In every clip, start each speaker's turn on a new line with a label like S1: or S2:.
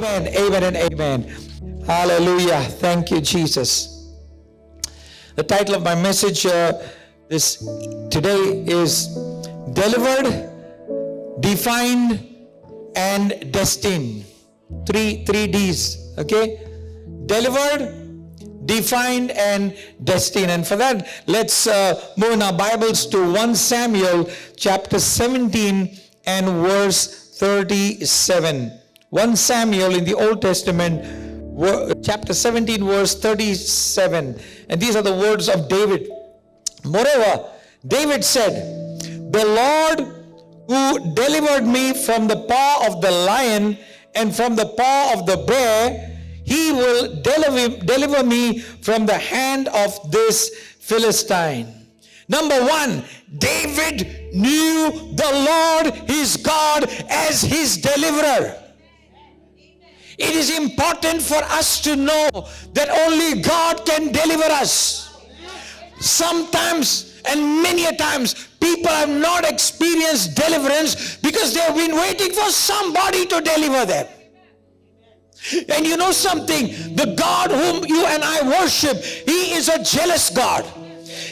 S1: Amen, amen, and amen. Hallelujah. Thank you, Jesus. The title of my message today is Delivered, Defined, and Destined. Three D's. Okay? Delivered, defined, and destined. And for that, let's move in our Bibles to 1 Samuel chapter 17 and verse 37. 1 Samuel in the Old Testament, chapter 17, verse 37. And these are the words of David. Moreover, David said, "The Lord who delivered me from the paw of the lion and from the paw of the bear, he will deliver me from the hand of this Philistine." Number one, David knew the Lord his God as his deliverer. It is important for us to know that only God can deliver us. Sometimes and many a times people have not experienced deliverance because they have been waiting for somebody to deliver them. And you know something, the God whom you and I worship, he is a jealous God.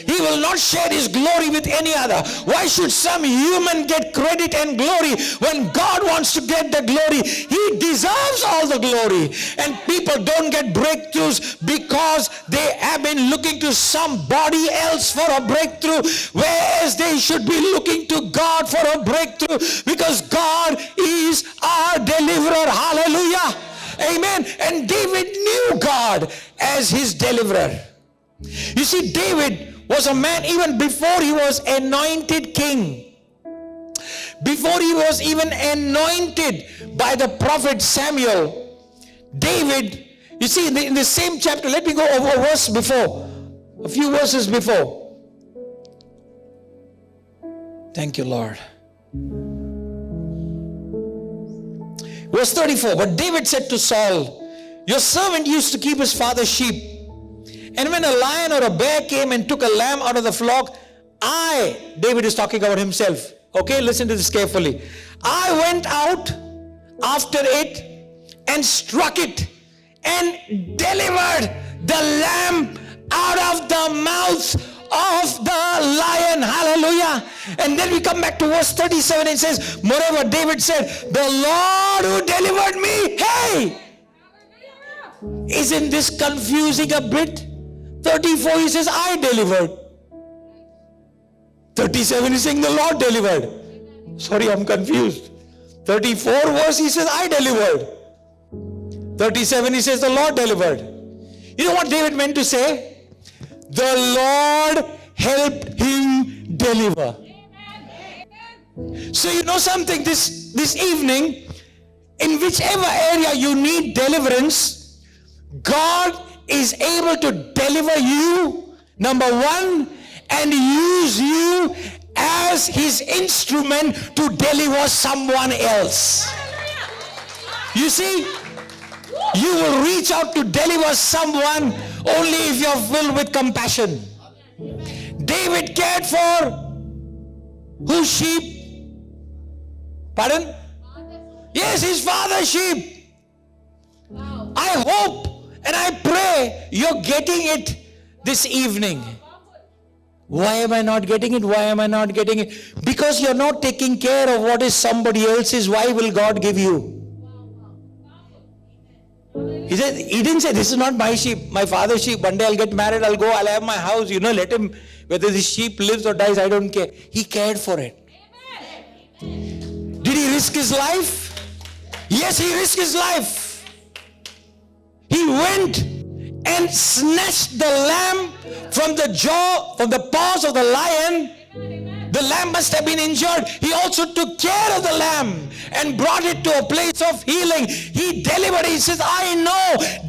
S1: He will not share his glory with any other. Why should some human get credit and glory when God wants to get the glory? He deserves all the glory. And people don't get breakthroughs because they have been looking to somebody else for a breakthrough, whereas they should be looking to God for a breakthrough, because God is our deliverer. Hallelujah. Amen. And David knew God as his deliverer. You see, David was a man even before he was anointed king. Before he was even anointed by the prophet Samuel, David, you see, in the same chapter, let me go over a verse before, a few verses before. Thank you, Lord. Verse 34, but David said to Saul, "Your servant used to keep his father's sheep. And when a lion or a bear came and took a lamb out of the flock, David is talking about himself. Okay, listen to this carefully. I went out after it and struck it and delivered the lamb out of the mouth of the lion." Hallelujah. And then we come back to verse 37. It says, moreover, David said, "The Lord who delivered me." Hey! Isn't this confusing a bit? 34, he says, "I delivered." 37 is saying the Lord delivered. Sorry, I'm confused. 34 verse, he says, "I delivered." 37, he says, "The Lord delivered." You know what David meant to say? The Lord helped him deliver. So you know something, this evening, in whichever area you need deliverance, God is able to deliver you, number one, and use you as his instrument to deliver someone else. You see, you will reach out to deliver someone only if you're filled with compassion. David cared for whose sheep? Pardon? Yes, his father's sheep. I hope and I pray you're getting it this evening. Why am I not getting it? Why am I not getting it? Because you're not taking care of what is somebody else's. Why will God give you? He didn't say, "This is not my sheep, my father's sheep. One day I'll get married, I'll go, I'll have my house. Let him, whether the sheep lives or dies, I don't care." He cared for it. Did he risk his life? Yes, he risked his life. He went and snatched the lamb from the paws of the lion. The lamb must have been injured. He also took care of the lamb and brought it to a place of healing. He delivered. He says, "I know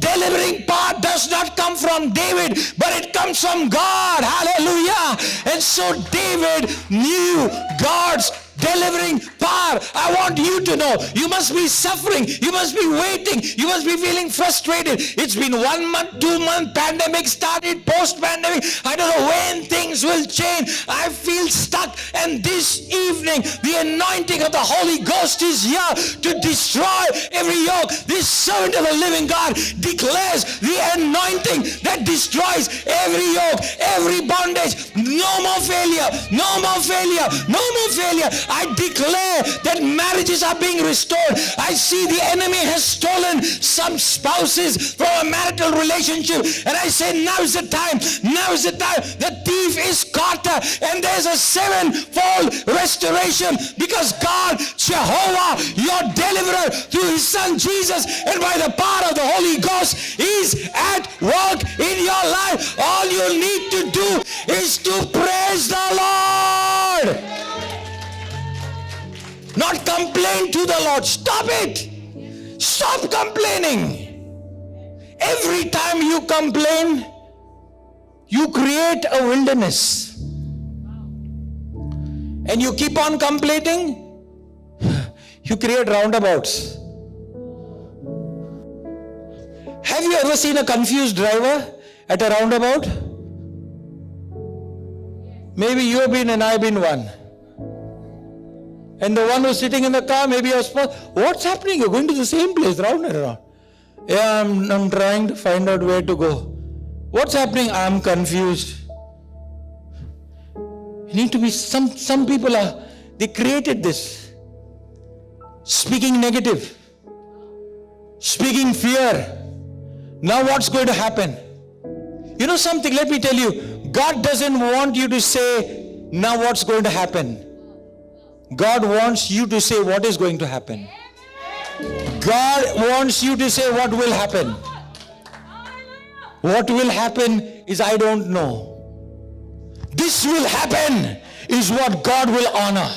S1: delivering part does not come from David, but it comes from God." Hallelujah. And so David knew God's delivering power. I want you to know, you must be suffering, you must be waiting, you must be feeling frustrated. It's been 1 month, 2 months, pandemic started, post-pandemic. I don't know when things will change. I feel stuck, and this evening the anointing of the Holy Ghost is here to destroy every yoke. This servant of the living God declares the anointing that destroys every yoke, every bondage. No more failure, no more failure, no more failure. I declare that marriages are being restored. I see the enemy has stolen some spouses from a marital relationship, and I say now is the time, now is the time. The thief is caught, and there's a sevenfold restoration, because God, Jehovah, your deliverer, through his son Jesus and by the power of the Holy Ghost, is at work in your life. All you need to do is to praise the Lord, not complain to the Lord. Stop it. Stop complaining. Every time you complain, you create a wilderness. And you keep on complaining, you create roundabouts. Have you ever seen a confused driver at a roundabout? Maybe you have been and I've been one. And the one who's sitting in the car, maybe you're supposed, what's happening? You're going to the same place, round and around. Yeah, I'm trying to find out where to go. What's happening? I'm confused. You need to be, some people are, they created this. Speaking negative. Speaking fear. Now what's going to happen? You know something, let me tell you, God doesn't want you to say, now what's going to happen? God wants you to say what is going to happen. God wants you to say what will happen. What will happen is I don't know. This will happen is what God will honor.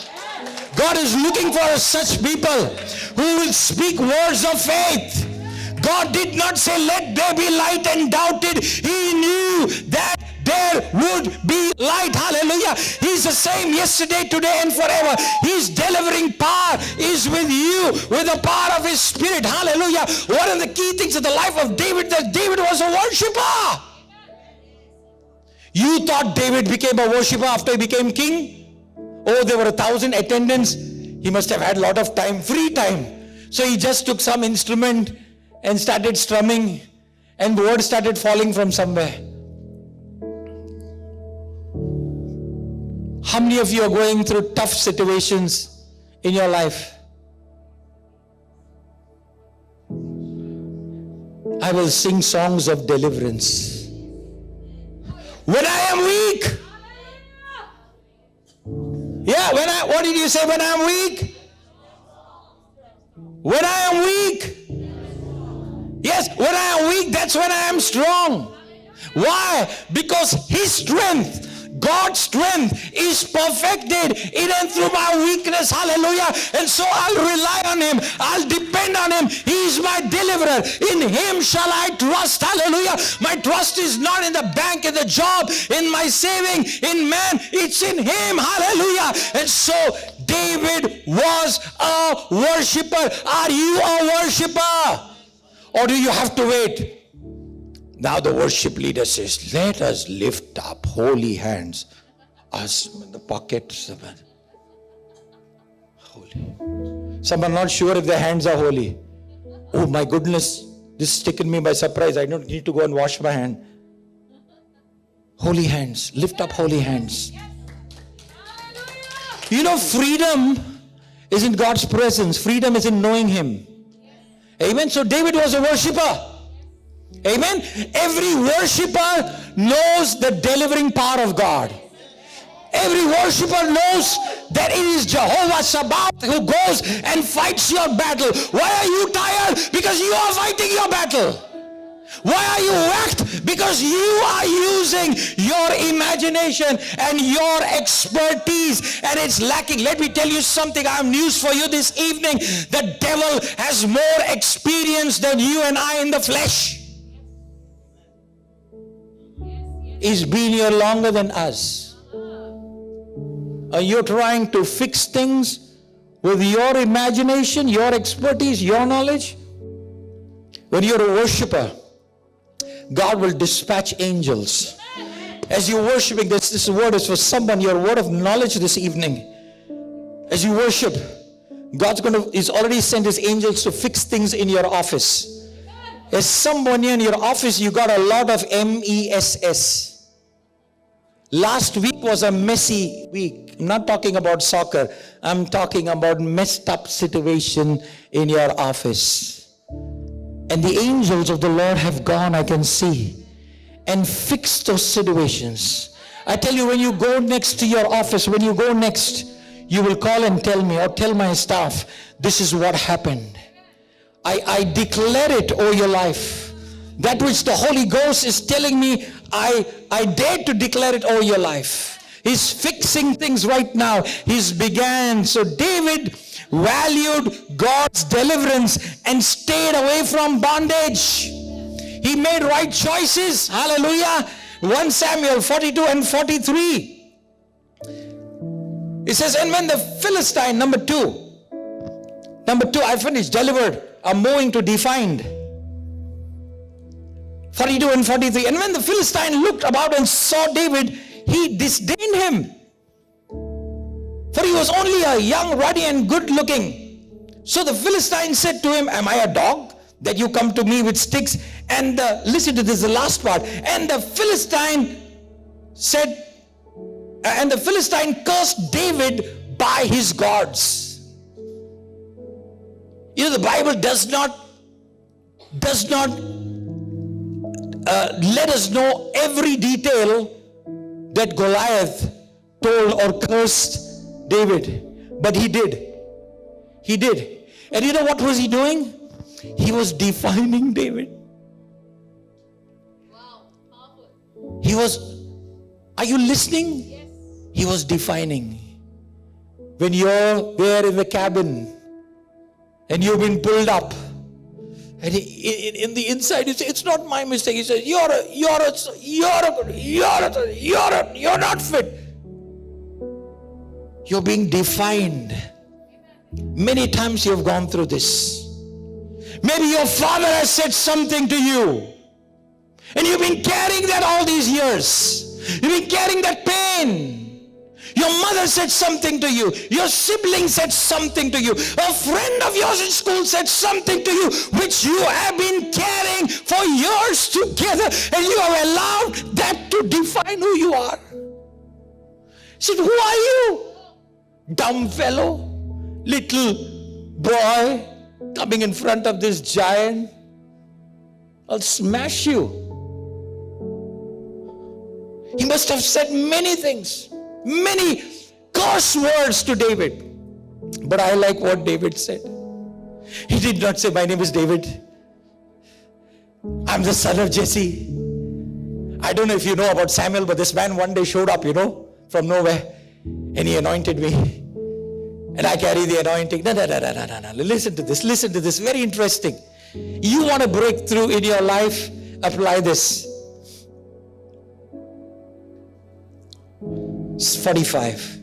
S1: God is looking for such people who will speak words of faith. God did not say, let there be light, and doubted. He knew that there would be light. Hallelujah. He's the same yesterday, today, and forever. His delivering power is with you, with the power of his Spirit. Hallelujah. One of the key things of the life of David, that David was a worshiper. You thought David became a worshiper after he became king? Oh, there were 1,000 attendants. He must have had a lot of time, free time. So he just took some instrument and started strumming, and the word started falling from somewhere. How many of you are going through tough situations in your life? I will sing songs of deliverance. When I am weak. Yeah, what did you say? When I am weak? When I am weak. Yes, when I am weak, that's when I am strong. Why? Because his strength, God's strength, is perfected in and through my weakness. Hallelujah. And so I'll rely on him. I'll depend on him. He is my deliverer. In him shall I trust. Hallelujah. My trust is not in the bank, in the job, in my saving, in man. It's in him. Hallelujah. And so David was a worshiper. Are you a worshiper? Or do you have to wait? Now the worship leader says, let us lift up holy hands. Us in the pocket. Holy. Some are not sure if their hands are holy. Oh my goodness, this has taken me by surprise. I don't need to go and wash my hand. Holy hands. Lift up holy hands. You know, freedom is in God's presence. Freedom is in knowing him. Amen. So David was a worshiper. Amen. Every worshiper knows the delivering power of God. Every worshiper knows that it is Jehovah Sabaoth who goes and fights your battle. Why are you tired? Because you are fighting your battle. Why are you whacked? Because you are using your imagination and your expertise, and it's lacking. Let me tell you something. I have news for you this evening. The devil has more experience than you and I in the flesh. He's been here longer than us. You're trying to fix things with your imagination, your expertise, your knowledge. When you're a worshiper, God will dispatch angels. As you're worshiping, this word is for someone, your word of knowledge this evening. As you worship, He's already sent His angels to fix things in your office. As someone in your office, you got a lot of MESS. Last week was a messy week. I'm not talking about soccer. I'm talking about messed up situation in your office. And the angels of the Lord have gone, I can see, and fixed those situations. I tell you, when you go next to your office, when you go next, you will call and tell me, or tell my staff, this is what happened. I declare it over your life. That which the Holy Ghost is telling me, I dare to declare it over your life. He's fixing things right now. He's began. So David valued God's deliverance and stayed away from bondage. He made right choices. Hallelujah. 1 Samuel 42 and 43. It says, and when the Philistine, number two, I finished, delivered. I'm moving to defined. 42 and 43. And when the Philistine looked about and saw David, he disdained him. For he was only a young, ruddy and good looking. So the Philistine said to him, am I a dog that you come to me with sticks? And listen to this, the last part. And the Philistine said, and the Philistine cursed David by his gods. You know, the Bible does not let us know every detail that Goliath told or cursed David. But he did. He did. And you know what was he doing? He was defining David.
S2: Wow, powerful.
S1: He was, are you listening?
S2: Yes.
S1: He was defining. When you're there in the cabin and you've been pulled up, and in the inside you say, it's not my mistake. He says, you're not fit. You're being defined. Many times you've gone through this. Maybe your father has said something to you, and you've been carrying that all these years. You've been carrying that pain. Your mother said something to you. Your sibling said something to you. A friend of yours in school said something to you, which you have been carrying for years together, and you have allowed that to define who you are. He said, who are you? Dumb fellow, little boy coming in front of this giant. I'll smash you. He must have said many things. Many curse words to David. But I like what David said. He did not say, my name is David. I'm the son of Jesse. I don't know if you know about Samuel, but this man one day showed up, from nowhere. And he anointed me. And I carry the anointing. No. Listen to this. Very interesting. You want to break through in your life? Apply this. 45.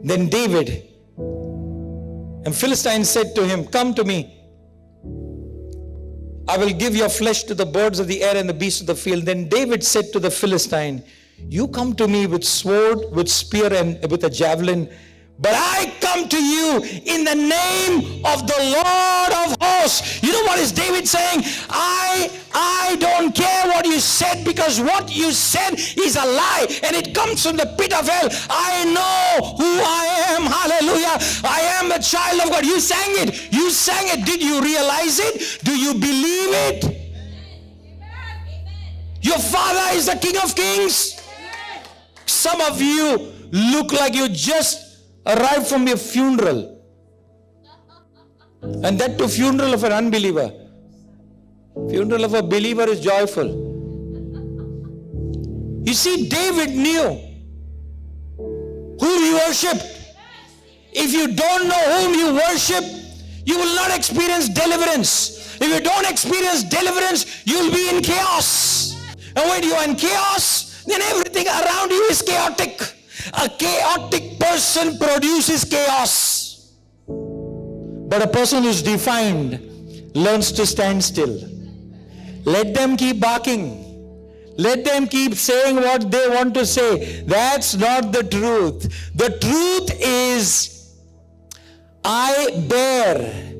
S1: Then David and Philistine said to him, come to me. I will give your flesh to the birds of the air and the beasts of the field. Then David said to the Philistine, you come to me with sword, with spear, and with a javelin, but I come to you in the name of the Lord of hosts. You know what is David saying? I don't care what you said, because what you said is a lie, and it comes from the pit of hell. I know who I am. Hallelujah. I am a child of God. You sang it. Did you realize it? Do you believe it? Your Father is the King of Kings. Some of you look like you just arrived from your funeral, and that to funeral of an unbeliever. Funeral of a believer is joyful. You see, David knew who he worshipped. If you don't know whom you worship, you will not experience deliverance. If you don't experience deliverance, you will be in chaos. And when you are in chaos, then everything around you is chaotic. A chaotic person produces chaos. But a person who's defined learns to stand still. Let them keep barking. Let them keep saying what they want to say. That's not the truth. The truth is, I bear,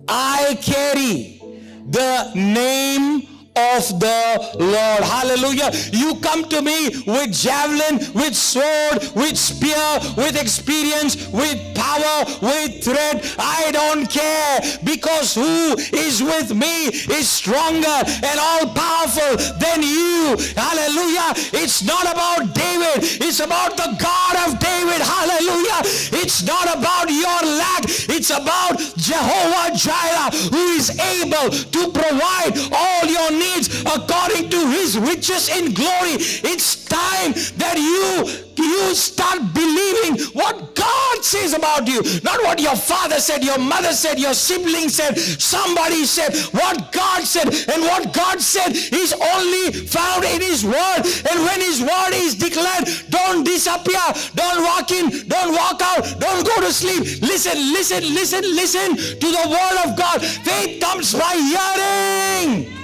S1: I carry the name of the Lord. Hallelujah. You come to me with javelin, with sword, with spear, with experience, with power, with threat. I don't care, because who is with me is stronger and all powerful than you. Hallelujah. It's not about David. It's about the God of David. Hallelujah. It's not about your lack. It's about Jehovah Jireh, who is able to provide all your needs according to his riches in glory. It's time that you start believing what God says about you, not what your father said, your mother said, your sibling said, somebody said. What God said, and what God said is only found in his word. And when his word is declared, don't disappear, don't walk in, don't walk out, don't go to sleep. Listen to the word of God. Faith comes by hearing.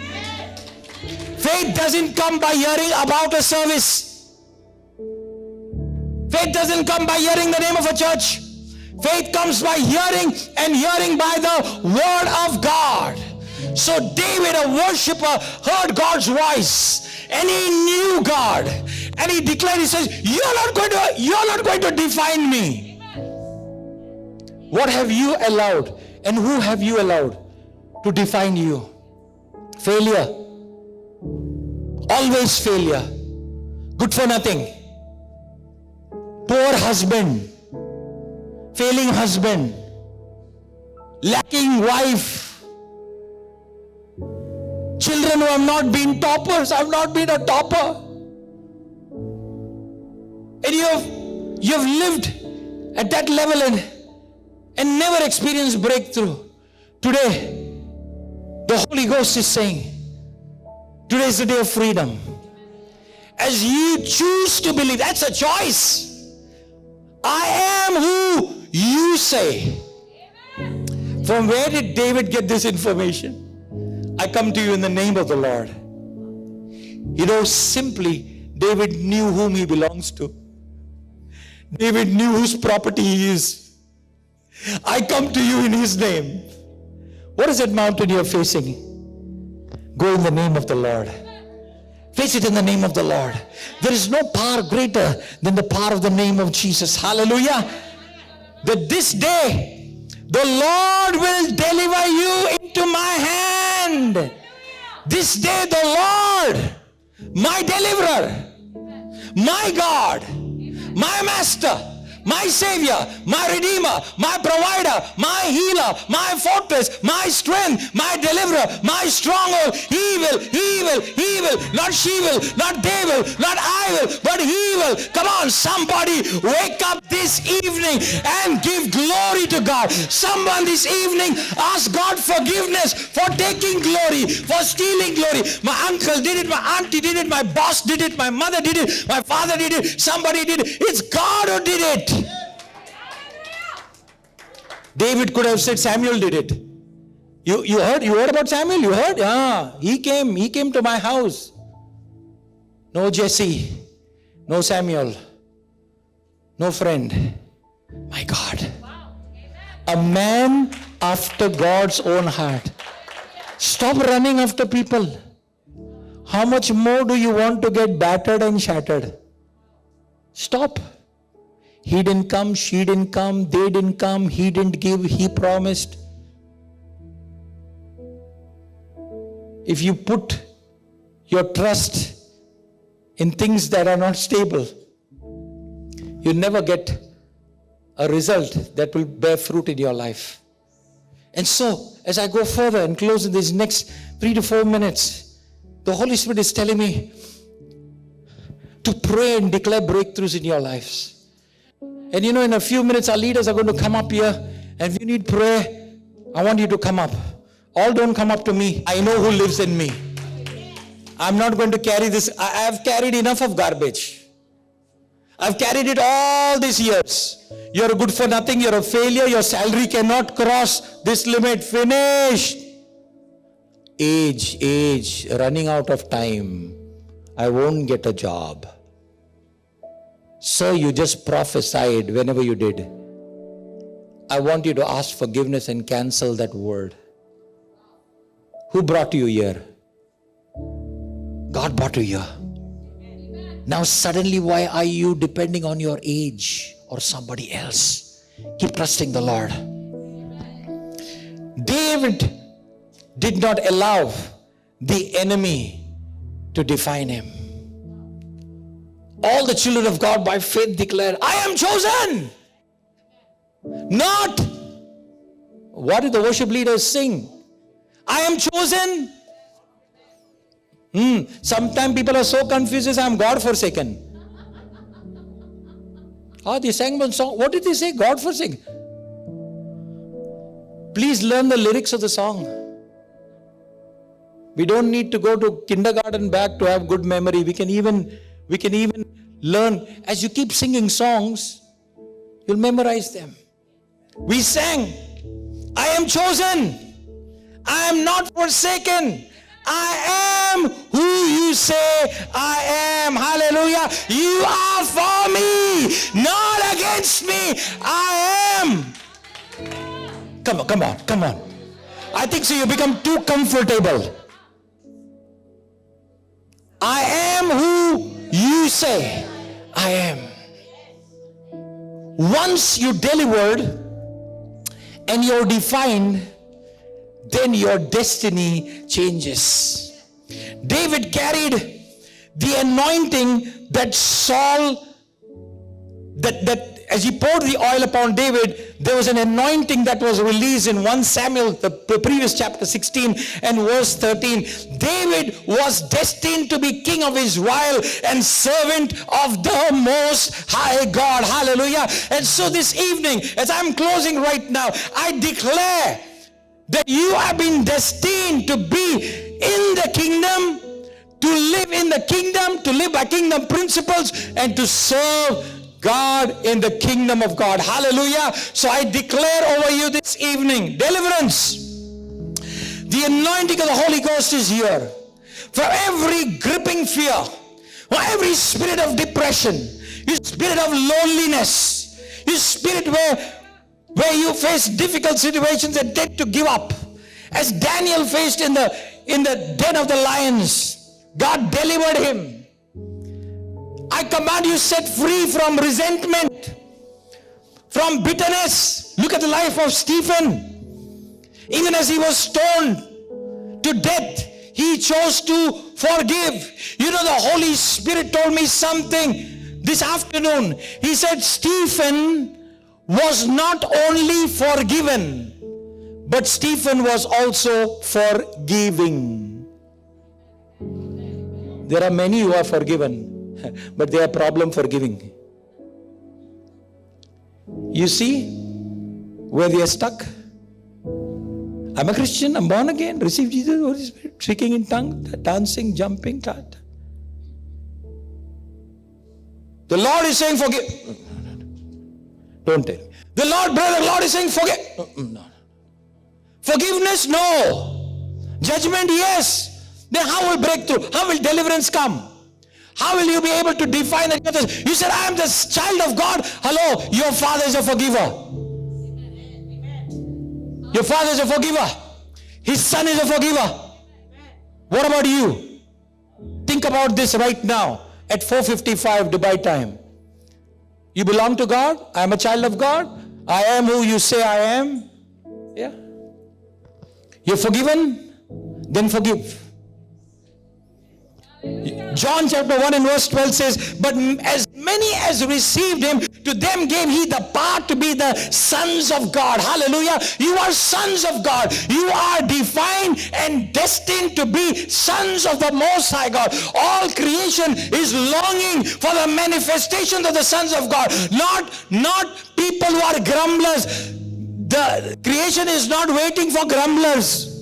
S1: Faith doesn't come by hearing about a service. Faith doesn't come by hearing the name of a church. Faith comes by hearing, and hearing by the word of God. So David, a worshiper, heard God's voice, and he knew God, and he declared, he says, you're not going to define me. What have you allowed, and who have you allowed to define you? Failure. Always failure. Good for nothing. Poor husband. Failing husband. Lacking wife. Children who have not been toppers, have not been a topper. And you've lived at that level and never experienced breakthrough. Today, the Holy Ghost is saying, today is the day of freedom. As you choose to believe, that's a choice. I am who you say. From where did David get this information? I come to you in the name of the Lord. You know, simply, David knew whom he belongs to. David knew whose property he is. I come to you in his name. What is that mountain you're facing? Go in the name of the Lord. Face it in the name of the Lord. There is no power greater than the power of the name of Jesus. Hallelujah. That this day, the Lord will deliver you into my hand. This day, the Lord, my deliverer, my God, my master, my Savior, my Redeemer, my Provider, my Healer, my Fortress, my Strength, my Deliverer, my Stronghold. He will, not she will, not they will, not I will, but He will. Come on, somebody wake up this evening and give glory to God. Someone this evening ask God forgiveness for taking glory, for stealing glory. My uncle did it, my auntie did it, my boss did it, my mother did it, my father did it, somebody did it. It's God who did it. David could have said Samuel did it. You heard about Samuel? You heard? Yeah, he came to my house. No Jesse, no Samuel, no friend. My God. A man after God's own heart. Stop running after people. How much more do you want to get battered and shattered? Stop. He didn't come, she didn't come, they didn't come, he didn't give, he promised. If you put your trust in things that are not stable, you never get a result that will bear fruit in your life. And so, as I go further and close in these next 3 to 4 minutes, the Holy Spirit is telling me to pray and declare breakthroughs in your lives. And you know, in a few minutes, our leaders are going to come up here. And if you need prayer, I want you to come up. All don't come up to me. I know who lives in me. I'm not going to carry this. I have carried enough of garbage. I've carried it all these years. You're good for nothing. You're a failure. Your salary cannot cross this limit. Finished. Age, running out of time. I won't get a job. Sir, you just prophesied whenever you did. I want you to ask forgiveness and cancel that word. Who brought you here? God brought you here. Now suddenly, why are you depending on your age or somebody else? Keep trusting the Lord. David did not allow the enemy to define him. All the children of God by faith declare, I am chosen. Not, what did the worship leaders sing? I am chosen. Sometimes people are so confused, I am God forsaken. They sang one song. What did they say? God forsaken. Please learn the lyrics of the song. We don't need to go to kindergarten back to have good memory. We can even learn. As you keep singing songs, you'll memorize them. We sang, I am chosen. I am not forsaken. I am who you say I am. Hallelujah. You are for me, not against me. I am. Come on. I think so you become too comfortable. I am who you say I am. Once you delivered and you're defined, then your destiny changes. David carried the anointing that Saul, that as he poured the oil upon David, there was an anointing that was released in 1 Samuel, the previous chapter 16 and verse 13. David was destined to be king of Israel and servant of the Most High God. Hallelujah. And so this evening, as I'm closing right now, I declare that you have been destined to be in the kingdom, to live in the kingdom, to live by kingdom principles, and to serve God in the kingdom of God. Hallelujah. So I declare over you this evening, deliverance. The anointing of the Holy Ghost is here. For every gripping fear, for every spirit of depression, your spirit of loneliness, your spirit where you face difficult situations and tend to give up. As Daniel faced in the den of the lions, God delivered him. I command you, set free from resentment, from bitterness. Look at the life of Stephen. Even as he was stoned to death, he chose to forgive. You know, the Holy Spirit told me something this afternoon. He said Stephen was not only forgiven, but Stephen was also forgiving. There are many who are forgiven, but they have problem forgiving. You see where they are stuck? I'm a Christian, I'm born again, receive Jesus, Holy Spirit, speaking in tongues, dancing, jumping. The Lord is saying forgive. Don't tell me. The Lord is saying forgive. No. Forgiveness, no. Judgment, yes. Then how will breakthrough? How will deliverance come? How will you be able to define that? You said, I am the child of God. Hello, your father is a forgiver. Your father is a forgiver. His son is a forgiver. What about you? Think about this right now at 4:55 Dubai time. You belong to God. I am a child of God. I am who you say I am. Yeah. You're forgiven? Then forgive. John chapter 1 and verse 12 says, but as many as received him, to them gave he the power to be the sons of God. Hallelujah. You are sons of God. You are defined and destined to be sons of the Most High God. All creation is longing for the manifestation of the sons of God. Not people who are grumblers. The creation is not waiting for grumblers.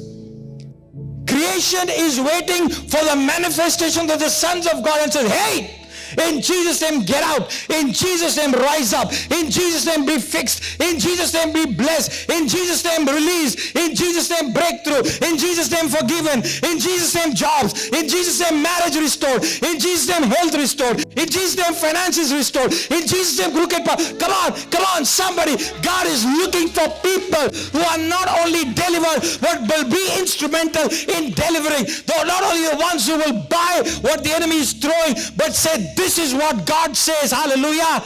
S1: Creation is waiting for the manifestation of the sons of God and says, hey, In Jesus' name, get out. In Jesus' name, rise up. In Jesus' name, be fixed. In Jesus' name, be blessed. In Jesus' name, release. In Jesus' name, breakthrough. In Jesus' name, forgiven. In Jesus' name, jobs. In Jesus' name, marriage restored. In Jesus' name, health restored. In Jesus' name, finances restored. In Jesus' name, crooked path. Come on, somebody. God is looking for people who are not only delivered, but will be instrumental in delivering. Though not only the ones who will buy what the enemy is throwing, but say, this is what God says. Hallelujah.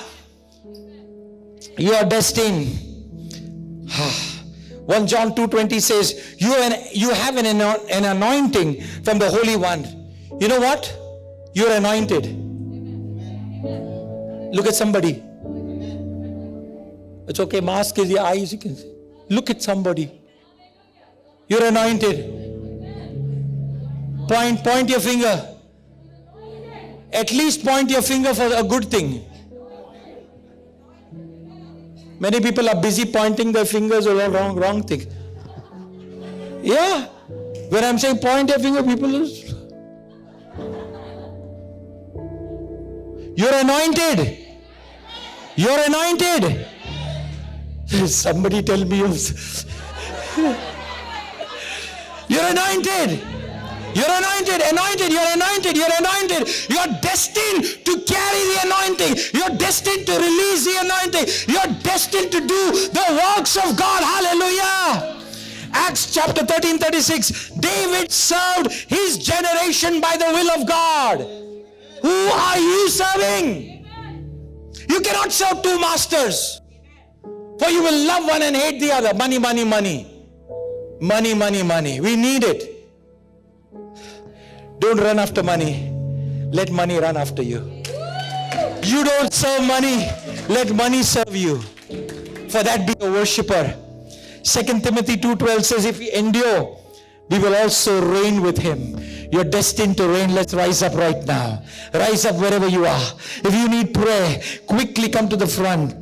S1: You are destined. 1 John 2:20 says, you have an anointing from the Holy One. You know what? You're anointed. Look at somebody. It's okay, mask is your eyes, you can see. Look at somebody. You're anointed. Point your finger. At least point your finger for a good thing. Many people are busy pointing their fingers or wrong thing. Yeah. When I'm saying point your finger, people are... You're anointed. You're anointed. Somebody tell me. You're anointed. You're anointed, you're anointed, you're anointed. You're destined to carry the anointing. You're destined to release the anointing. You're destined to do the works of God. Hallelujah. Acts chapter 13:36. David served his generation by the will of God. Who are you serving? You cannot serve two masters. For you will love one and hate the other. Money, money, money. Money, money, money. We need it. Don't run after money. Let money run after you. You don't serve money. Let money serve you. For that be a worshiper. 2 Timothy 2:12 says, if we endure, we will also reign with him. You're destined to reign. Let's rise up right now. Rise up wherever you are. If you need prayer, quickly come to the front.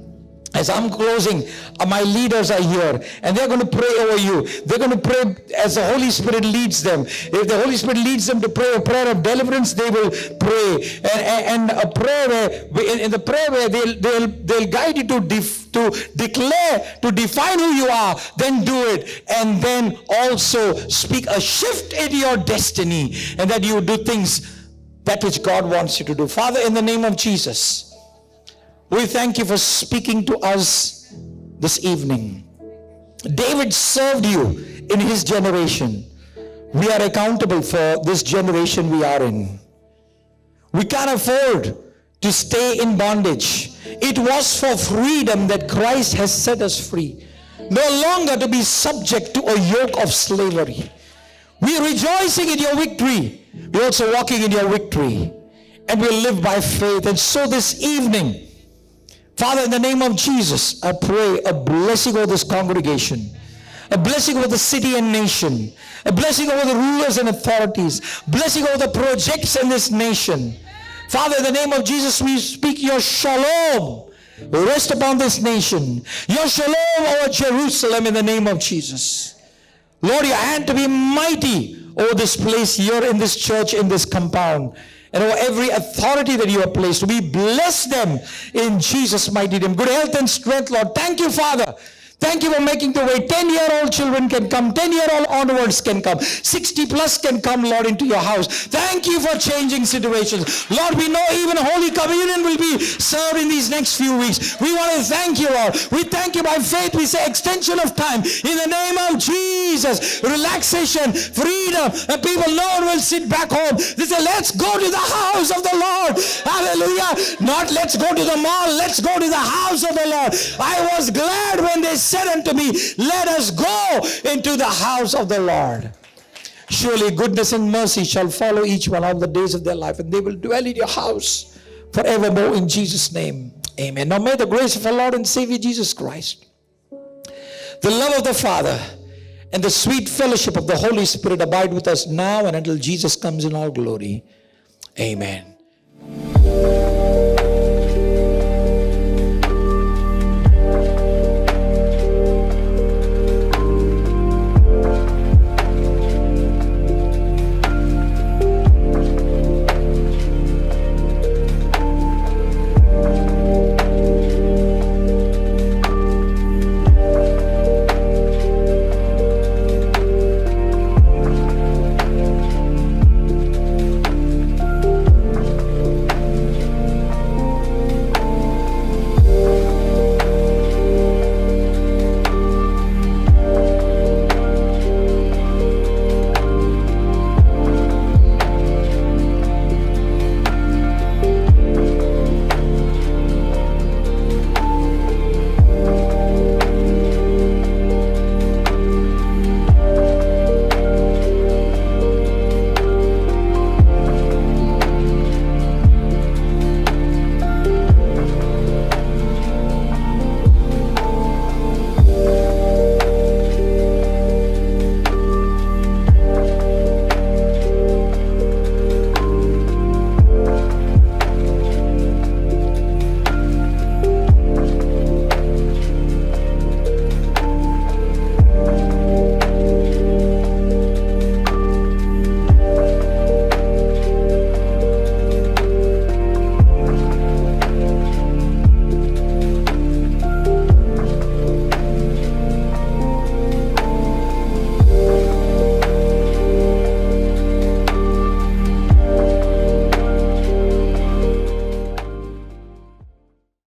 S1: As I'm closing, my leaders are here and they're going to pray over you. They're going to pray as the Holy Spirit leads them. If the Holy Spirit leads them to pray a prayer of deliverance, they will pray. And a prayer where, in the prayer where they'll guide you to declare, to define who you are, then do it. And then also speak a shift in your destiny and that you do things that which God wants you to do. Father, in the name of Jesus, we thank you for speaking to us this evening. David served you in his generation. We are accountable for this generation we are in. We can't afford to stay in bondage. It was for freedom that Christ has set us free. No longer to be subject to a yoke of slavery. We are rejoicing in your victory. We are also walking in your victory. And we live by faith. And so this evening, Father, in the name of Jesus, I pray a blessing over this congregation, a blessing over the city and nation, a blessing over the rulers and authorities, blessing over the projects in this nation. Father, in the name of Jesus, we speak your shalom rest upon this nation, your shalom over Jerusalem in the name of Jesus. Lord, your hand to be mighty over this place here in this church, in this compound. And over every authority that you have placed. We bless them in Jesus' mighty name. Good health and strength, Lord. Thank you, Father. Thank you for making the way. 10-year-old children can come. 10-year-old onwards can come. 60 plus can come, Lord, into your house. Thank you for changing situations. Lord, we know even Holy Communion will be served in these next few weeks. We want to thank you, Lord. We thank you by faith. We say extension of time. In the name of Jesus. Relaxation, freedom. And people, Lord, will sit back home. They say, let's go to the house of the Lord. Hallelujah. Not let's go to the mall. Let's go to the house of the Lord. I was glad when they said unto me, let us go into the house of the Lord. Surely goodness and mercy shall follow each one all the days of their life, and they will dwell in your house forevermore in Jesus' name. Amen. Now may the grace of our Lord and Savior Jesus Christ, the love of the Father, and the sweet fellowship of the Holy Spirit abide with us now and until Jesus comes in all glory. Amen.